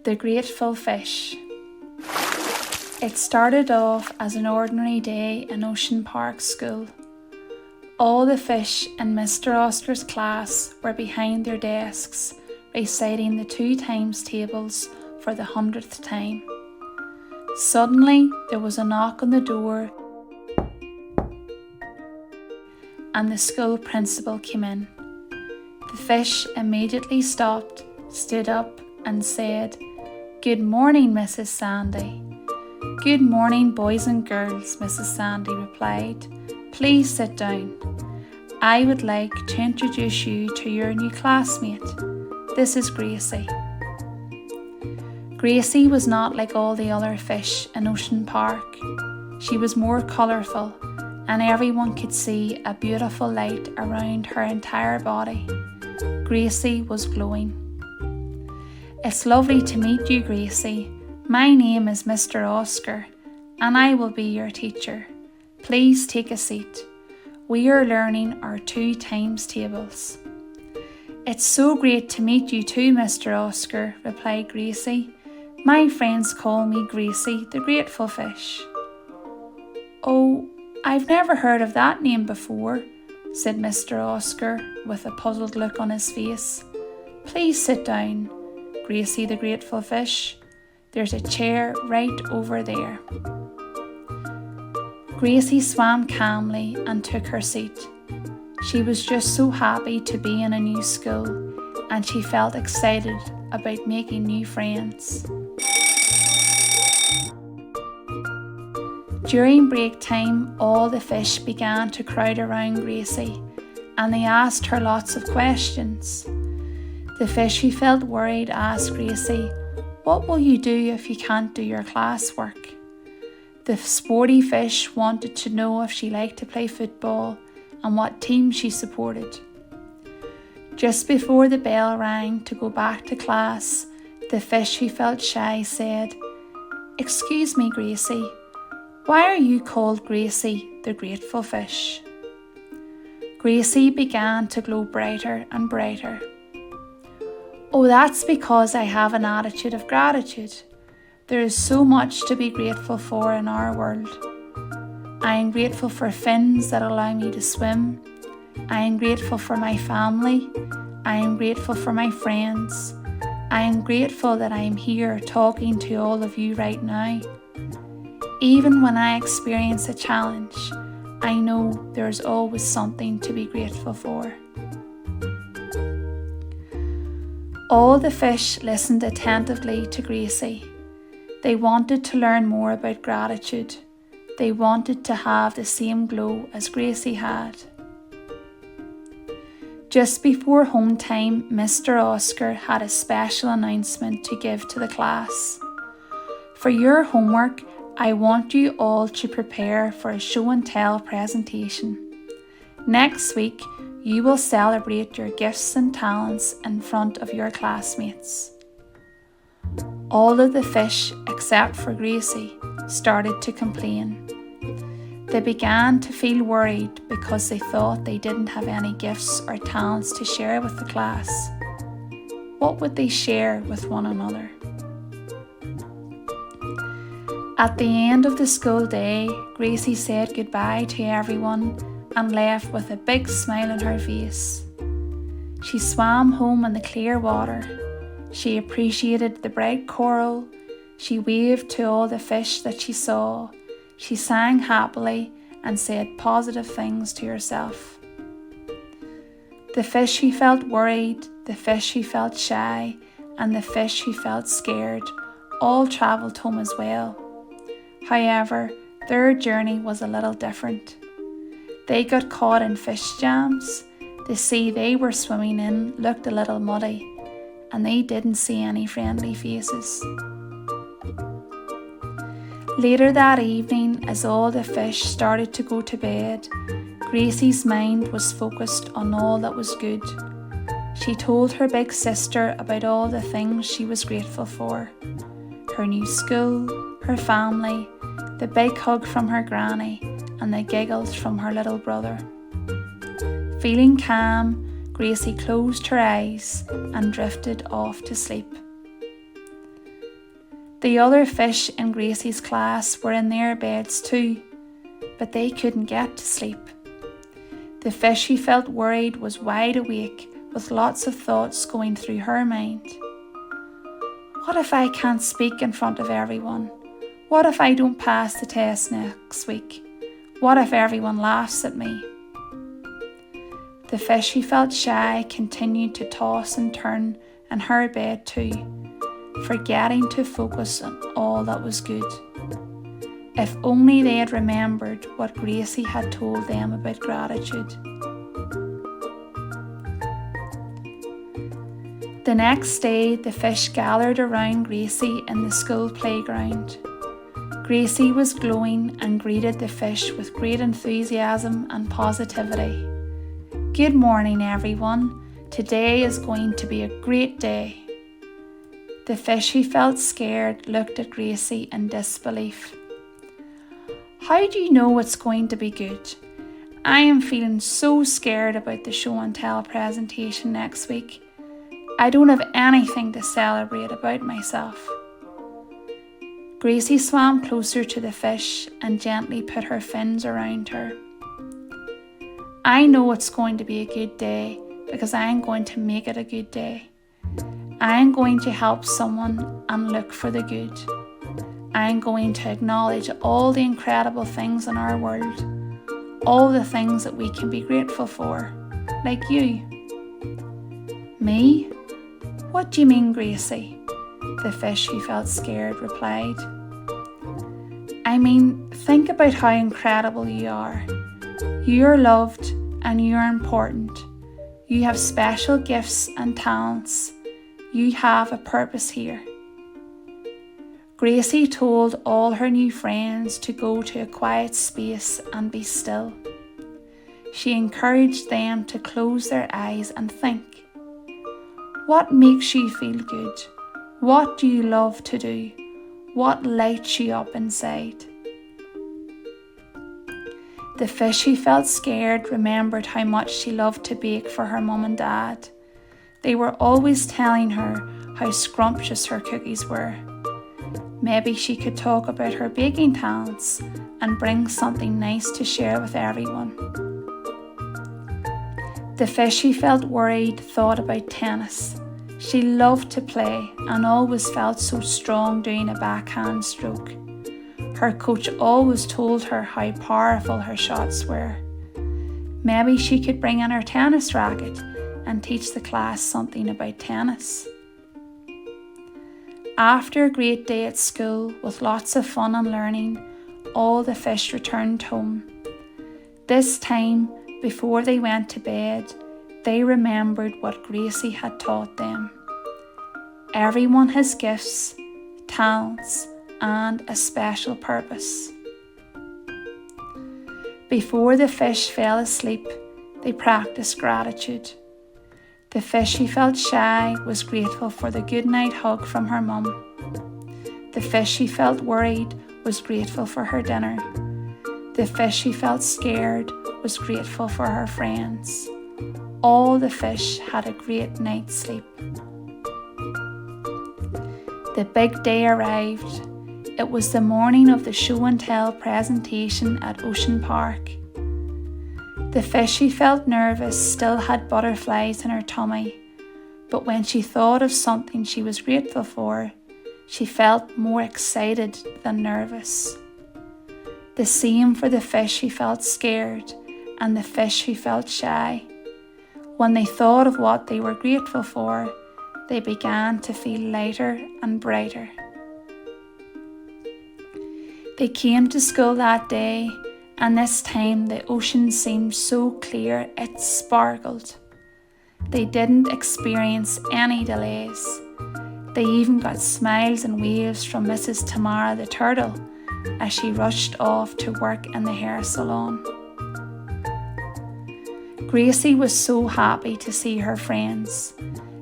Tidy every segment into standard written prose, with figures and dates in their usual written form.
The Grateful Fish. It started off as an ordinary day in Ocean Park School. All the fish in Mr. Oscar's class were behind their desks, reciting the 2 times tables for the 100th time. Suddenly, there was a knock on the door, and the school principal came in. The fish immediately stopped, stood up, and said, "Good morning, Mrs. Sandy." "Good morning, boys and girls," Mrs. Sandy replied. "Please sit down. I would like to introduce you to your new classmate. This is Gracie." Gracie was not like all the other fish in Ocean Park. She was more colourful, and everyone could see a beautiful light around her entire body. Gracie was glowing. "It's lovely to meet you, Gracie. My name is Mr. Oscar, and I will be your teacher. Please take a seat. We are learning our 2 times tables." "It's so great to meet you too, Mr. Oscar," replied Gracie. "My friends call me Gracie the Grateful Fish." "Oh, I've never heard of that name before," said Mr. Oscar with a puzzled look on his face. "Please sit down, Gracie the Grateful Fish. There's a chair right over there." Gracie swam calmly and took her seat. She was just so happy to be in a new school, and she felt excited about making new friends. During break time, all the fish began to crowd around Gracie, and they asked her lots of questions. The fish who felt worried asked Gracie, "What will you do if you can't do your classwork?" The sporty fish wanted to know if she liked to play football and what team she supported. Just before the bell rang to go back to class, the fish who felt shy said, "Excuse me, Gracie, why are you called Gracie the Grateful Fish?" Gracie began to glow brighter and brighter. "Oh, that's because I have an attitude of gratitude. There is so much to be grateful for in our world. I am grateful for fins that allow me to swim. I am grateful for my family. I am grateful for my friends. I am grateful that I am here talking to all of you right now. Even when I experience a challenge, I know there is always something to be grateful for." All the fish listened attentively to Gracie. They wanted to learn more about gratitude. They wanted to have the same glow as Gracie had. Just before home time, Mr. Oscar had a special announcement to give to the class. "For your homework, I want you all to prepare for a show and tell presentation. Next week, you will celebrate your gifts and talents in front of your classmates." All of the fish, except for Gracie, started to complain. They began to feel worried because they thought they didn't have any gifts or talents to share with the class. What would they share with one another? At the end of the school day, Gracie said goodbye to everyone and left with a big smile on her face. She swam home in the clear water. She appreciated the bright coral. She waved to all the fish that she saw. She sang happily and said positive things to herself. The fish who felt worried, the fish who felt shy, and the fish who felt scared all travelled home as well. However, their journey was a little different. They got caught in fish jams. The sea they were swimming in looked a little muddy, and they didn't see any friendly faces. Later that evening, as all the fish started to go to bed, Gracie's mind was focused on all that was good. She told her big sister about all the things she was grateful for. Her new school, her family, the big hug from her granny, and the giggles from her little brother. Feeling calm, Gracie closed her eyes and drifted off to sleep. The other fish in Gracie's class were in their beds too, but they couldn't get to sleep. The fish who felt worried was wide awake with lots of thoughts going through her mind. What if I can't speak in front of everyone? What if I don't pass the test next week? What if everyone laughs at me? The fish who felt shy continued to toss and turn in her bed too, forgetting to focus on all that was good. If only they had remembered what Gracie had told them about gratitude. The next day, the fish gathered around Gracie in the school playground. Gracie was glowing and greeted the fish with great enthusiasm and positivity. Good morning, everyone. Today is going to be a great day. The fish who felt scared looked at Gracie in disbelief. How do you know it's going to be good? I am feeling so scared about the show and tell presentation next week. I don't have anything to celebrate about myself. Gracie swam closer to the fish and gently put her fins around her. I know it's going to be a good day because I am going to make it a good day. I am going to help someone and look for the good. I am going to acknowledge all the incredible things in our world, all the things that we can be grateful for, like you. Me? What do you mean, Gracie? The fish who felt scared replied. I mean, think about how incredible you are. You are loved and you are important. You have special gifts and talents. You have a purpose here. Gracie told all her new friends to go to a quiet space and be still. She encouraged them to close their eyes and think. What makes you feel good? What do you love to do? What lights you up inside? The fish who felt scared remembered how much she loved to bake for her mum and dad. They were always telling her how scrumptious her cookies were. Maybe she could talk about her baking talents and bring something nice to share with everyone. The fish who felt worried thought about tennis. She loved to play and always felt so strong doing a backhand stroke. Her coach always told her how powerful her shots were. Maybe she could bring in her tennis racket and teach the class something about tennis. After a great day at school with lots of fun and learning, all the fish returned home. This time, before they went to bed, they remembered what Gracie had taught them. Everyone has gifts, talents, and a special purpose. Before the fish fell asleep, they practiced gratitude. The fish who felt shy was grateful for the goodnight hug from her mum. The fish who felt worried was grateful for her dinner. The fish who felt scared was grateful for her friends. All the fish had a great night's sleep. The big day arrived. It was the morning of the show and tell presentation at Ocean Park. The fish who felt nervous still had butterflies in her tummy, but when she thought of something she was grateful for, she felt more excited than nervous. The same for the fish who felt scared and the fish who felt shy. When they thought of what they were grateful for, they began to feel lighter and brighter. They came to school that day, and this time the ocean seemed so clear it sparkled. They didn't experience any delays. They even got smiles and waves from Mrs. Tamara the turtle as she rushed off to work in the hair salon. Gracie was so happy to see her friends.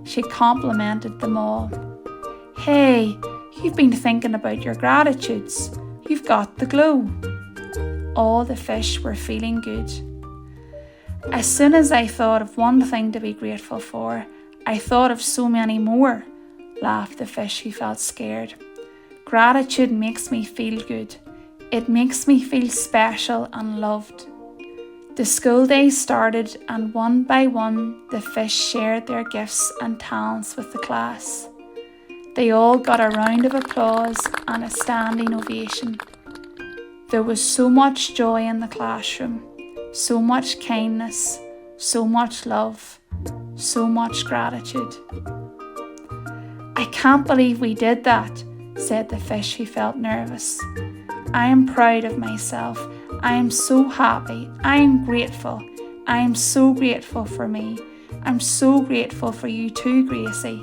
She complimented them all. "Hey, you've been thinking about your gratitudes. You've got the glow." All the fish were feeling good. "As soon as I thought of one thing to be grateful for, I thought of so many more," laughed the fish who felt scared. Gratitude makes me feel good. It makes me feel special and loved. The school day started, and one by one the fish shared their gifts and talents with the class. They all got a round of applause and a standing ovation. There was so much joy in the classroom, so much kindness, so much love, so much gratitude. "I can't believe we did that," said the fish, who felt nervous. "I am proud of myself. I am so happy. I am grateful. I am so grateful for me. I'm so grateful for you too, Gracie.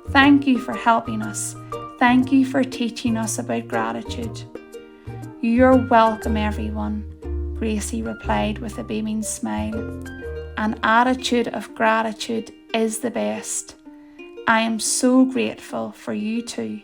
Thank you for helping us. Thank you for teaching us about gratitude." "You're welcome, everyone," Gracie replied with a beaming smile. "An attitude of gratitude is the best. I am so grateful for you too."